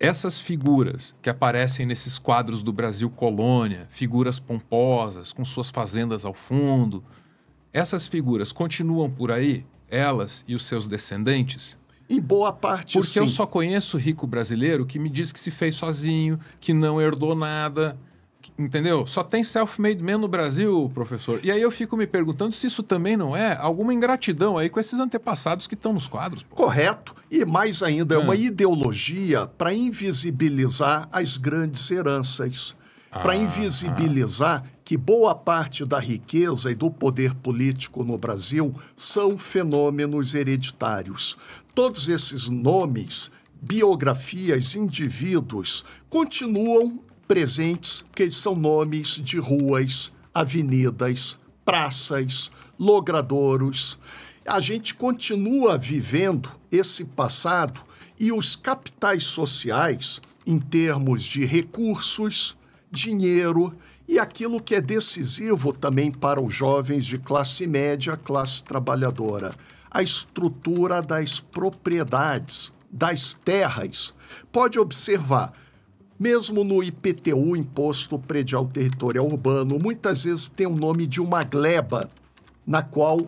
essas figuras que aparecem nesses quadros do Brasil Colônia, figuras pomposas, com suas fazendas ao fundo, essas figuras continuam por aí, elas e os seus descendentes? Em boa parte, Porque sim. eu só conheço rico brasileiro que me diz que se fez sozinho, que não herdou nada, entendeu? Só tem self-made man no Brasil, professor. E aí eu fico me perguntando se isso também não é alguma ingratidão aí com esses antepassados que estão nos quadros. Pô. Correto. E mais ainda, é uma ideologia para invisibilizar as grandes heranças. Para invisibilizar que boa parte da riqueza e do poder político no Brasil são fenômenos hereditários. Todos esses nomes, biografias, indivíduos, continuam presentes porque eles são nomes de ruas, avenidas, praças, logradouros. A gente continua vivendo esse passado e os capitais sociais, em termos de recursos, dinheiro e aquilo que é decisivo também para os jovens de classe média, classe trabalhadora, a estrutura das propriedades, das terras. Pode observar, mesmo no IPTU, Imposto Predial Territorial Urbano, muitas vezes tem o nome de uma gleba, na qual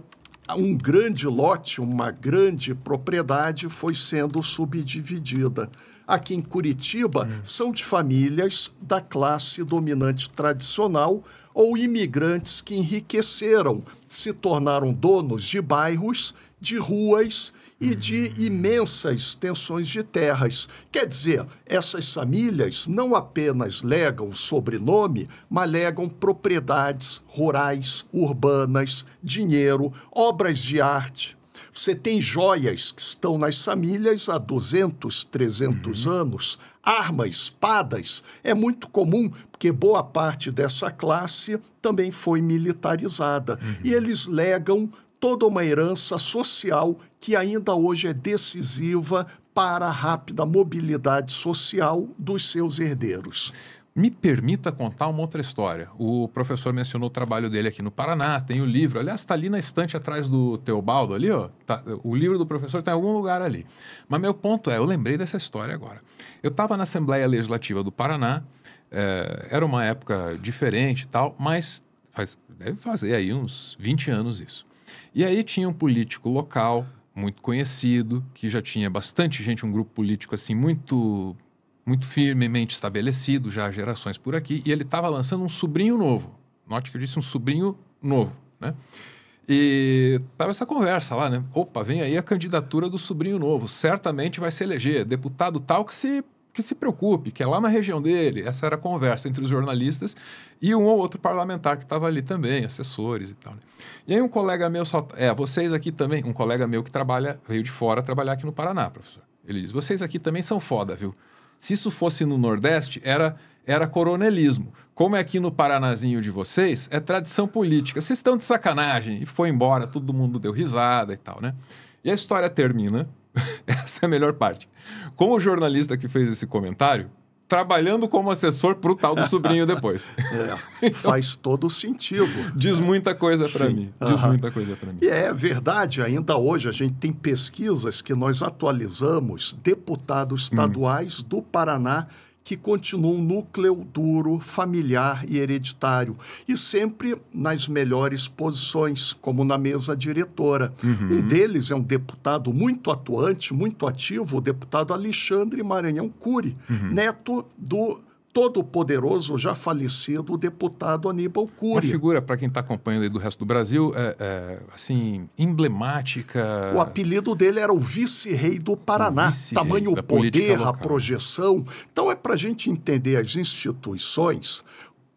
um grande lote, uma grande propriedade foi sendo subdividida. Aqui em Curitiba, são de famílias da classe dominante tradicional ou imigrantes que enriqueceram, se tornaram donos de bairros, de ruas e de imensas extensões de terras. Quer dizer, essas famílias não apenas legam sobrenome, mas legam propriedades rurais, urbanas, dinheiro, obras de arte. Você tem joias que estão nas famílias há 200, 300 anos, armas, espadas. É muito comum, porque boa parte dessa classe também foi militarizada. E eles legam toda uma herança social que ainda hoje é decisiva para a rápida mobilidade social dos seus herdeiros. Me permita contar uma outra história. O professor mencionou o trabalho dele aqui no Paraná, tem o livro. Aliás, está ali na estante atrás do Teobaldo, ali, ó. Tá, o livro do professor está em algum lugar ali. Mas meu ponto é, eu lembrei dessa história agora. Eu estava na Assembleia Legislativa do Paraná, era uma época diferente e tal, mas deve fazer aí uns 20 anos isso. E aí tinha um político local, muito conhecido, que já tinha bastante gente, um grupo político assim, muito firmemente estabelecido, já há gerações por aqui, e ele estava lançando um sobrinho novo. Note que eu disse um sobrinho novo, né? E estava essa conversa lá, né? Opa, vem aí a candidatura do sobrinho novo, certamente vai se eleger, deputado tal que se preocupe, que é lá na região dele. Essa era a conversa entre os jornalistas e um ou outro parlamentar que estava ali também, assessores e tal, né? E aí um colega meu, vocês aqui também, um colega meu que veio de fora trabalhar aqui no Paraná, professor. Ele diz, vocês aqui também são foda, viu? Se isso fosse no Nordeste, era coronelismo. Como é aqui no Paranazinho de vocês, é tradição política. Vocês estão de sacanagem. E foi embora, todo mundo deu risada e tal, né? E a história termina, essa é a melhor parte, com o jornalista que fez esse comentário, trabalhando como assessor para o tal do sobrinho depois. Então, faz todo sentido. Diz muita coisa para mim. Diz muita coisa para mim. E é verdade, ainda hoje a gente tem pesquisas que nós atualizamos, deputados estaduais do Paraná que continuam um núcleo duro, familiar e hereditário. E sempre nas melhores posições, como na mesa diretora. Um deles é um deputado muito atuante, muito ativo, o deputado Alexandre Maranhão Cury, neto do todo-poderoso, já falecido, deputado Aníbal Cury. Uma figura, para quem está acompanhando aí do resto do Brasil, assim, emblemática. O apelido dele era o vice-rei do Paraná. Tamanho o poder, a projeção. Então, é para a gente entender as instituições,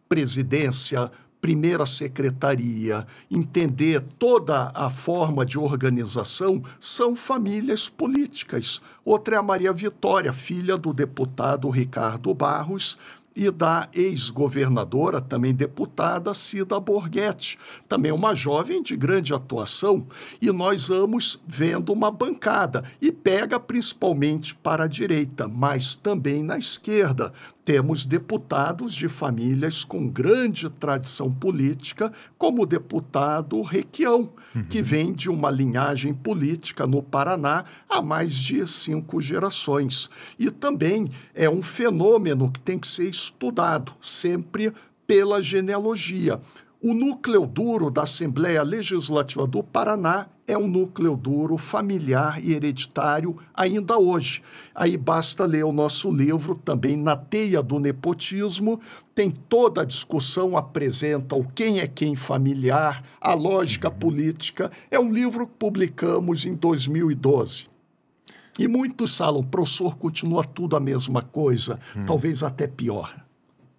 presidência, primeira secretaria, entender toda a forma de organização, são famílias políticas. Outra é a Maria Vitória, filha do deputado Ricardo Barros e da ex-governadora, também deputada, Cida Borghetti. Também uma jovem de grande atuação. E nós vamos vendo uma bancada. E pega principalmente para a direita, mas também na esquerda. temos deputados de famílias com grande tradição política, como o deputado Requião, que vem de uma linhagem política no Paraná há mais de 5 gerações. E também é um fenômeno que tem que ser estudado, sempre pela genealogia. O núcleo duro da Assembleia Legislativa do Paraná é um núcleo duro familiar e hereditário ainda hoje. Aí basta ler o nosso livro também, Na Teia do Nepotismo, tem toda a discussão, apresenta o quem é quem familiar, a lógica política. É um livro que publicamos em 2012. E muitos falam, professor, continua tudo a mesma coisa, talvez até pior.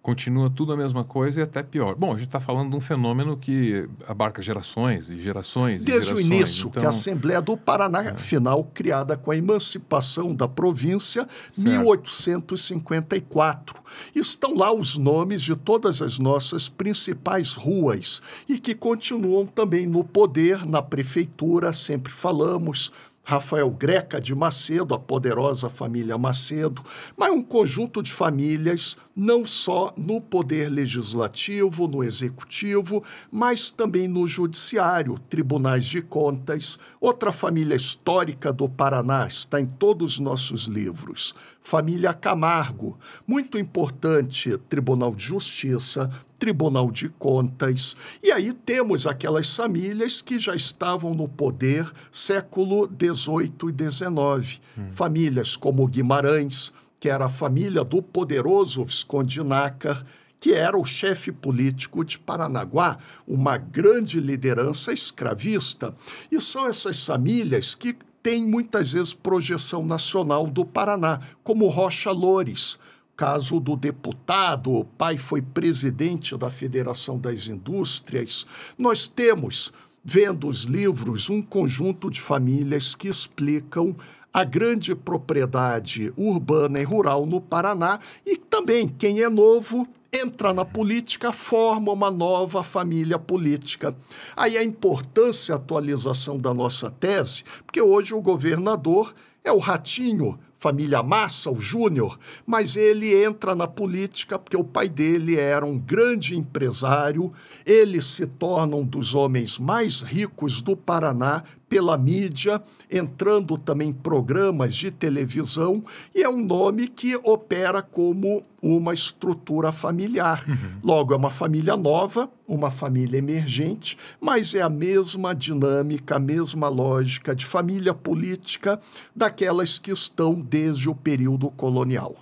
Continua tudo a mesma coisa e até pior. Bom, a gente está falando de um fenômeno que abarca gerações e gerações Desde e gerações. o início, que a Assembleia do Paraná, afinal, criada com a emancipação da província, 1854. Estão lá os nomes de todas as nossas principais ruas e que continuam também no poder, na prefeitura, sempre falamos, Rafael Greca de Macedo, a poderosa família Macedo, mas um conjunto de famílias, não só no poder legislativo, no executivo, mas também no judiciário, tribunais de contas. Outra família histórica do Paraná está em todos os nossos livros. Família Camargo, muito importante, Tribunal de Justiça, Tribunal de Contas. E aí temos aquelas famílias que já estavam no poder século XVIII e XIX. Famílias como Guimarães, que era a família do poderoso Visconde Nácar, que era o chefe político de Paranaguá, uma grande liderança escravista. E são essas famílias que têm muitas vezes projeção nacional do Paraná, como Rocha Loures, caso do deputado, o pai foi presidente da Federação das Indústrias. Nós temos, vendo os livros, um conjunto de famílias que explicam a grande propriedade urbana e rural no Paraná e também quem é novo entra na política, forma uma nova família política. Aí a importância e atualização da nossa tese, porque hoje o governador é o Ratinho, família Massa, o Júnior, mas ele entra na política porque o pai dele era um grande empresário, ele se torna um dos homens mais ricos do Paraná pela mídia, entrando também em programas de televisão, e é um nome que opera como uma estrutura familiar. Logo, é uma família nova, uma família emergente, mas é a mesma dinâmica, a mesma lógica de família política daquelas que estão desde o período colonial.